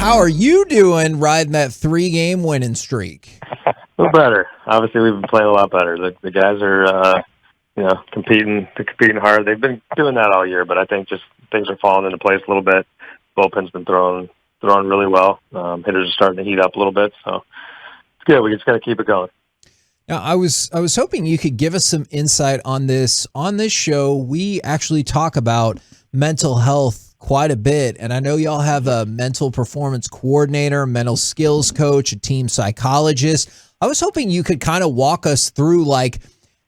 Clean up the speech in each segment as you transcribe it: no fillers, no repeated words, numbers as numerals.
How are you doing riding that 3-game winning streak? A little better. Obviously, we've been playing a lot better. The guys are, competing hard. They've been doing that all year, but I think just things are falling into place a little bit. Bullpen's been throwing really well. Hitters are starting to heat up a little bit, so it's good. We just got to keep it going. Now, I was hoping you could give us some insight on this. On this show, we actually talk about mental health quite a bit, and I know y'all have a mental performance coordinator, mental skills coach, a team psychologist. I was hoping you could kind of walk us through, like,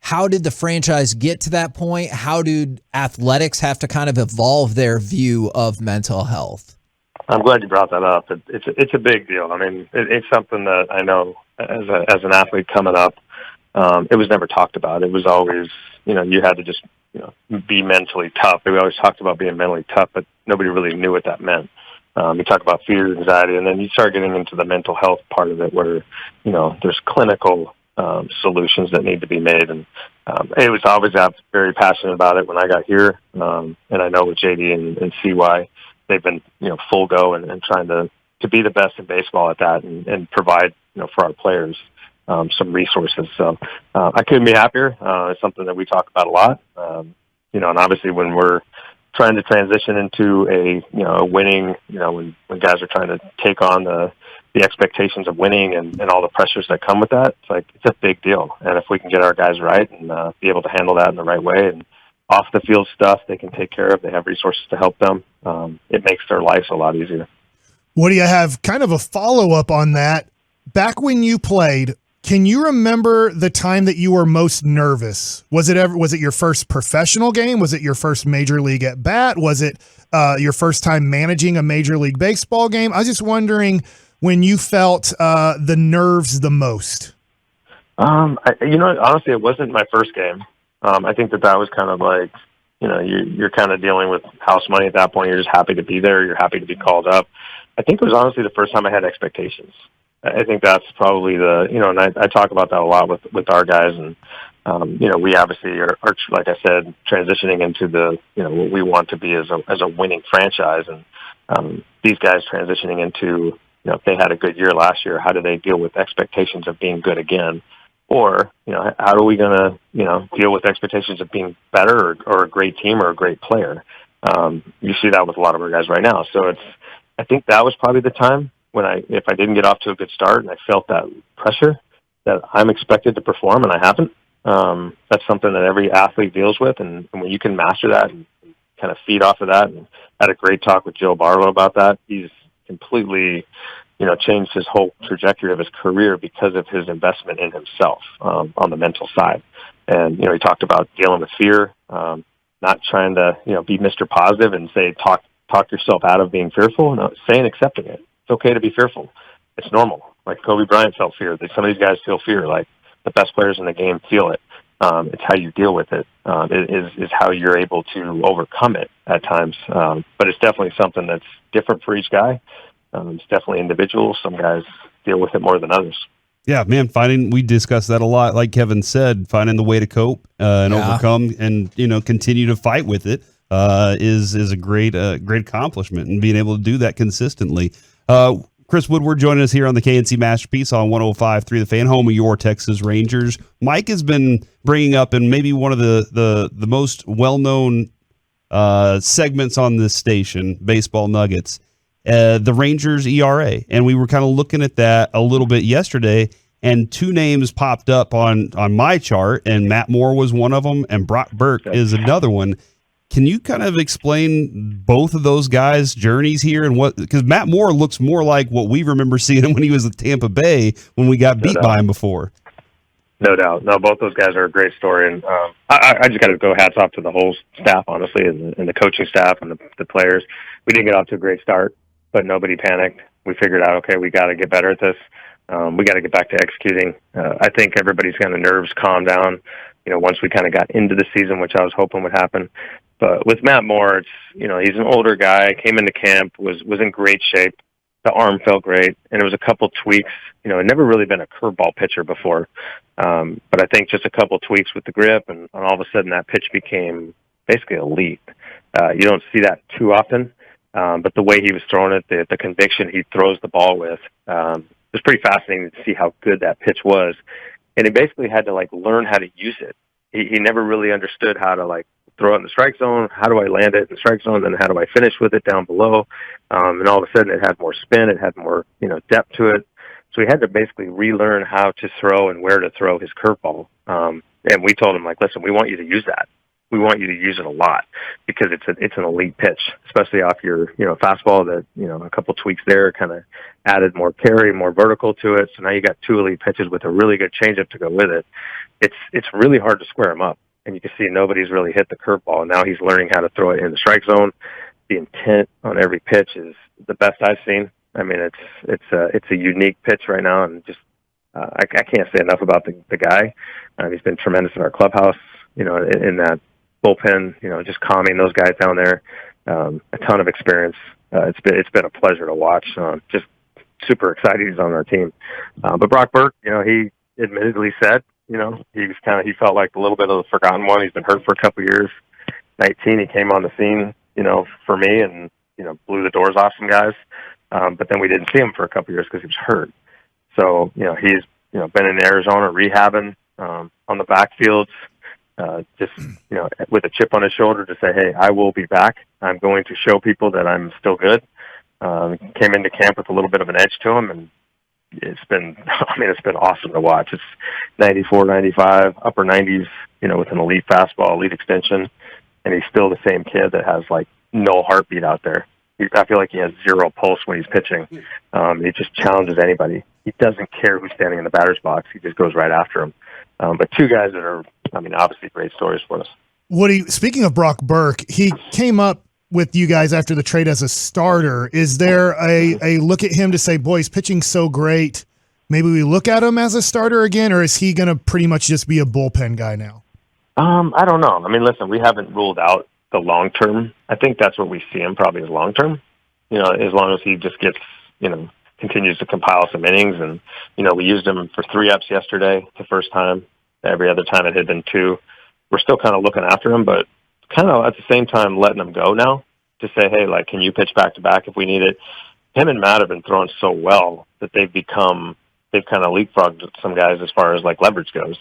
how did the franchise get to that point? How did athletics have to kind of evolve their view of mental health? I'm glad you brought that up. It's a big deal. I mean, it's something that I know as an athlete coming up, it was never talked about. It was always, you had to just, be mentally tough. We always talked about being mentally tough, but nobody really knew what that meant. You talk about fear, anxiety, and then you start getting into the mental health part of it where, there's clinical solutions that need to be made. And it was always, I was very passionate about it when I got here. And I know with JD and CY, they've been, full go and trying to be the best in baseball at that and provide, for our players some resources. So I couldn't be happier. It's something that we talk about a lot. And obviously when we're trying to transition into a winning, when guys are trying to take on the expectations of winning and all the pressures that come with that, it's a big deal. And if we can get our guys right and be able to handle that in the right way, and off the field stuff they can take care of, they have resources to help them, it makes their lives a lot easier. Woody, I have kind of a follow-up on that. Back when you played, can you remember the time that you were most nervous? Was it your first professional game? Was it your first major league at bat? Was it your first time managing a major league baseball game? I was just wondering when you felt the nerves the most. Honestly, it wasn't my first game. I think that was kind of like, you're kind of dealing with house money at that point. You're just happy to be there. You're happy to be called up. I think it was honestly the first time I had expectations. I think that's probably and I talk about that a lot with our guys. And, we obviously are, like I said, transitioning into what we want to be as a winning franchise. And these guys transitioning into, if they had a good year last year, how do they deal with expectations of being good again? Or, how are we going to, deal with expectations of being better or a great team or a great player? You see that with a lot of our guys right now. So I think that was probably the time when if I didn't get off to a good start and I felt that pressure that I'm expected to perform and I haven't, that's something that every athlete deals with. And when you can master that and kind of feed off of that, and had a great talk with Joe Barlow about that. He's completely, changed his whole trajectory of his career because of his investment in himself, on the mental side. And, he talked about dealing with fear, not trying to, be Mr. Positive and say, talk yourself out of being fearful. No, saying accepting it. It's okay to be fearful. It's normal. Like Kobe Bryant felt fear. Some of these guys feel fear. Like the best players in the game feel it. It's how you deal with it. It is how you're able to overcome it at times. But it's definitely something that's different for each guy. It's definitely individual. Some guys deal with it more than others. Yeah, man, we discuss that a lot. Like Kevin said, finding the way to cope and overcome and, continue to fight with it is a great accomplishment, and being able to do that consistently. Chris Woodward joining us here on the K&C Masterpiece on 105.3 The Fan, home of your Texas Rangers. Mike has been bringing up in maybe one of the most well-known segments on this station, Baseball Nuggets, the Rangers ERA. And we were kind of looking at that a little bit yesterday, and two names popped up on my chart, and Matt Moore was one of them, and Brock Burke is another one. Can you kind of explain both of those guys' journeys here, and because Matt Moore looks more like what we remember seeing him when he was at Tampa Bay when we got beat by him before? No doubt. No, both those guys are a great story, and I just got to go hats off to the whole staff, honestly, and the coaching staff and the players. We didn't get off to a great start, but nobody panicked. We figured out, okay, we got to get better at this. We got to get back to executing. I think everybody's kind of nerves calmed down, once we kind of got into the season, which I was hoping would happen. But with Matt Moore, it's, he's an older guy, came into camp, was in great shape. The arm felt great, and it was a couple tweaks. Had never really been a curveball pitcher before. But I think just a couple tweaks with the grip, and all of a sudden that pitch became basically elite. You don't see that too often. But the way he was throwing it, the conviction he throws the ball with, it was pretty fascinating to see how good that pitch was. And he basically had to like learn how to use it. He never really understood how to like throw it in the strike zone. How do I land it in the strike zone? Then how do I finish with it down below? And all of a sudden it had more spin. It had more, depth to it. So he had to basically relearn how to throw and where to throw his curveball. And we told him, like, listen, we want you to use that. We want you to use it a lot because it's an elite pitch, especially off your, fastball that, a couple tweaks there kind of added more carry, more vertical to it. So now you got two elite pitches with a really good changeup to go with it. It's really hard to square him up. And you can see nobody's really hit the curveball. Now he's learning how to throw it in the strike zone. The intent on every pitch is the best I've seen. I mean, it's a unique pitch right now, and just I can't say enough about the guy. He's been tremendous in our clubhouse, in that bullpen, just calming those guys down there. A ton of experience. It's been a pleasure to watch. Just super excited he's on our team. But Brock Burke, he admittedly said, he felt like a little bit of the forgotten one. He's been hurt for a couple of years. 19, he came on the scene, for me and, blew the doors off some guys. But then we didn't see him for a couple of years because he was hurt. So, he's, been in Arizona rehabbing, on the backfields, just, with a chip on his shoulder to say, hey, I will be back. I'm going to show people that I'm still good. Came into camp with a little bit of an edge to him, and it's been awesome to watch. It's 94, 95, upper 90s, with an elite fastball, elite extension, and he's still the same kid that has like no heartbeat out there. I feel like he has zero pulse when he's pitching. He just challenges anybody. He doesn't care who's standing in the batter's box. He just goes right after him. But two guys that are, obviously great stories for us. Woody, speaking of Brock Burke, he came up with you guys after the trade as a starter. Is there a look at him to say, boy, he's pitching so great, maybe we look at him as a starter again, or is he going to pretty much just be a bullpen guy now? I don't know. Listen, we haven't ruled out the long term. I think that's what we see him probably as long term. As long as he just gets, continues to compile some innings. And, we used him for 3 ups yesterday, the first time. Every other time it had been 2. We're still kind of looking after him, but kind of at the same time letting him go now to say, hey, like, can you pitch back to back if we need it? Him and Matt have been throwing so well that they've kind of leapfrogged some guys as far as like leverage goes.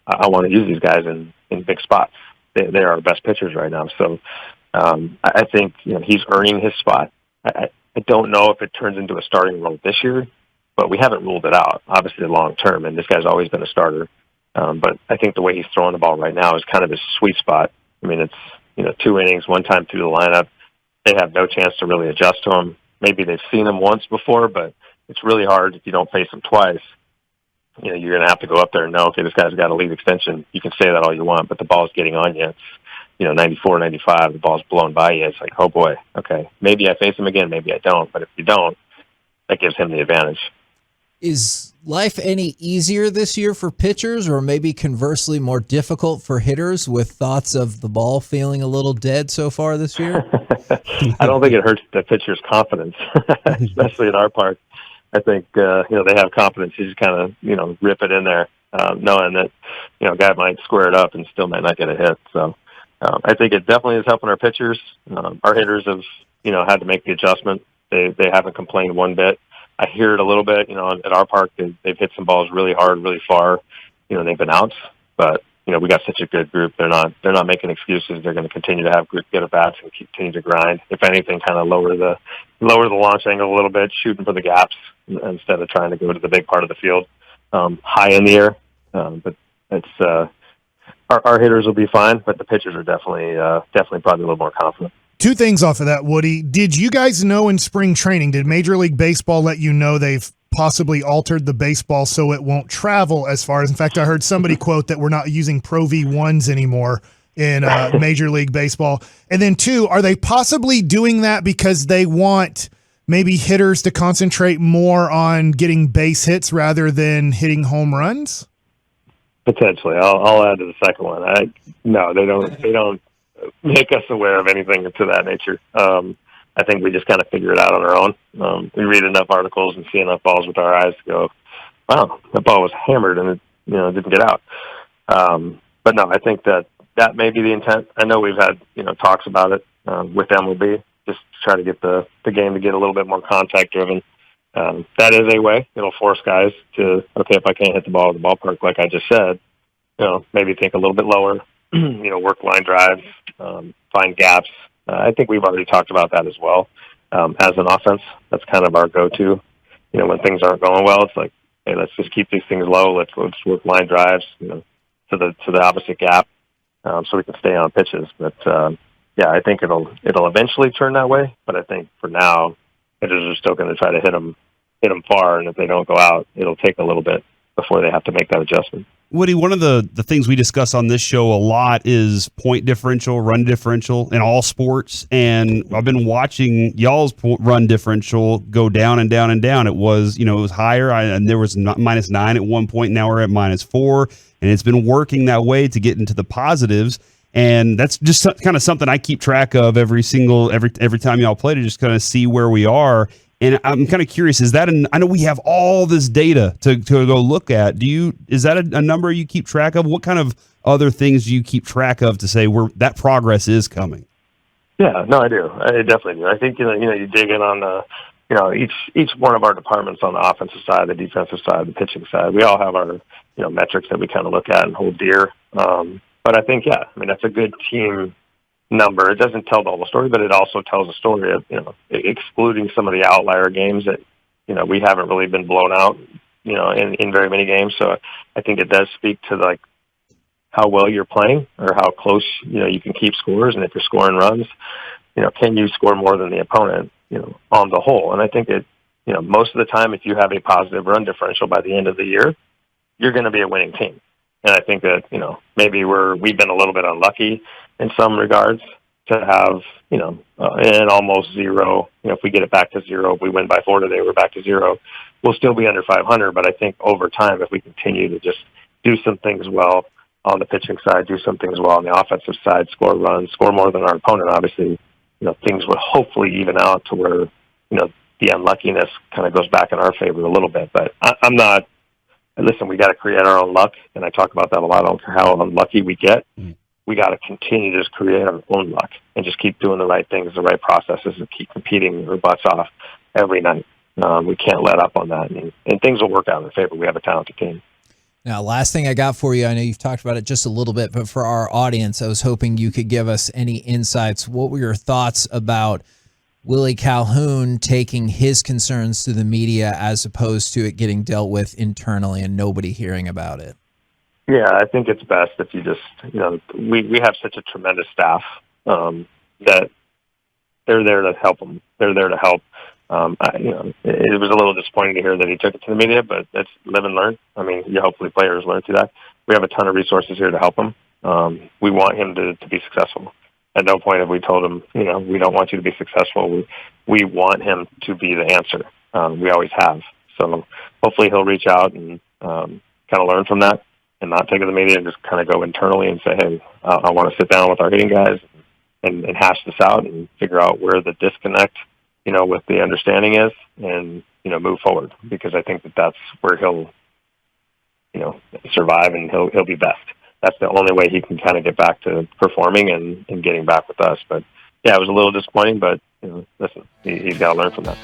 I want to use these guys in big spots. They are our best pitchers right now. So I think he's earning his spot. I don't know if it turns into a starting role this year, but we haven't ruled it out. Obviously, long term, and this guy's always been a starter. But I think the way he's throwing the ball right now is kind of his sweet spot. It's 2 innings, 1 time through the lineup. They have no chance to really adjust to him. Maybe they've seen him once before, but it's really hard if you don't face him twice. You're going to have to go up there and know, okay, this guy's got a lead extension. You can say that all you want, but the ball's getting on you. It's, 94, 95, the ball's blown by you. It's like, oh boy, okay, maybe I face him again, maybe I don't. But if you don't, that gives him the advantage. Is life any easier this year for pitchers, or maybe conversely more difficult for hitters with thoughts of the ball feeling a little dead so far this year? I don't think it hurts the pitcher's confidence, especially in our park. I think, they have confidence. You just kind of, rip it in there, knowing that, a guy might square it up and still might not get a hit. So I think it definitely is helping our pitchers. Our hitters have, had to make the adjustment. They haven't complained one bit. I hear it a little bit, at our park. They've hit some balls really hard, really far. They've been outs, but we got such a good group. They're not making excuses. They're going to continue to have good at bats and continue to grind. If anything, kind of lower the launch angle a little bit, shooting for the gaps instead of trying to go to the big part of the field, high in the air. But it's our hitters will be fine, but the pitchers are definitely probably a little more confident. 2 things off of that, Woody. Did you guys know in spring training, did Major League Baseball let you know they've possibly altered the baseball so it won't travel as far as, in fact, I heard somebody quote that we're not using Pro V1s anymore in Major League Baseball. And then 2, are they possibly doing that because they want maybe hitters to concentrate more on getting base hits rather than hitting home runs? Potentially. I'll add to the second one. No, they don't make us aware of anything to that nature. I think we just kind of figure it out on our own. We read enough articles and see enough balls with our eyes to go, wow, that ball was hammered and it didn't get out. But no, I think that may be the intent. I know we've had talks about it with MLB. just to try to get the game to get a little bit more contact driven. That is a way. It'll force guys to, okay, if I can't hit the ball at the ballpark, like I just said, maybe think a little bit lower, work line drives, find gaps. I think we've already talked about that as well. As an offense, that's kind of our go-to. When things aren't going well, it's like, hey, let's just keep these things low. Let's work line drives, to the opposite gap, so we can stay on pitches. But I think it'll eventually turn that way. But I think for now, hitters are still going to try to hit them far, and if they don't go out, it'll take a little bit before they have to make that adjustment. Woody, one of the things we discuss on this show a lot is point differential, run differential in all sports. And I've been watching y'all's run differential go down and down and down. It was, it was higher, and there was -9 at one point. Now we're at -4, and it's been working that way to get into the positives. And that's just kind of something I keep track of every time y'all play, to just kind of see where we are. And I'm kind of curious, is that I know we have all this data to go look at. Is that a number you keep track of? What kind of other things do you keep track of to say that progress is coming? Yeah, no, I do. I definitely do. I think, you dig in on each one of our departments on the offensive side, the defensive side, the pitching side. We all have our, metrics that we kind of look at and hold dear. But I think, that's a good team number. It doesn't tell the whole story, but it also tells a story of, excluding some of the outlier games that, we haven't really been blown out, in very many games. So I think it does speak to like how well you're playing, or how close, you can keep scores. And if you're scoring runs, can you score more than the opponent, on the whole? And I think most of the time, if you have a positive run differential by the end of the year, you're going to be a winning team. And I think that, maybe we've been a little bit unlucky in some regards to have, an almost zero. If we get it back to zero, if we win by 4 today, we're back to zero. We'll still be under 500. But I think over time, if we continue to just do some things well on the pitching side, do some things well on the offensive side, score runs, score more than our opponent, obviously, things will hopefully even out to where, the unluckiness kind of goes back in our favor a little bit. But I'm not. Listen, we got to create our own luck, and I talk about that a lot. I don't care how unlucky we get. We got to continue to just create our own luck and just keep doing the right things, the right processes, and keep competing our butts off every night. We can't let up on that, and things will work out in our favor. We have a talented team. Now, last thing I got for you, I know you've talked about it just a little bit, but for our audience, I was hoping you could give us any insights. What were your thoughts about Willie Calhoun taking his concerns to the media as opposed to it getting dealt with internally and nobody hearing about it? Yeah, I think it's best if you just, we have such a tremendous staff that they're there to help them. They're there to help. It was a little disappointing to hear that he took it to the media, but that's live and learn. Hopefully players learn through that. We have a ton of resources here to help him. We want him to be successful. At no point have we told him, we don't want you to be successful. We want him to be the answer. We always have. So hopefully he'll reach out and kind of learn from that and not take it to the media, and just kind of go internally and say, hey, I want to sit down with our hitting guys and hash this out and figure out where the disconnect, with the understanding is, and, move forward, because I think that that's where he'll, survive, and he'll be best. That's the only way he can kind of get back to performing and getting back with us. But yeah, it was a little disappointing, but listen, he's got to learn from that.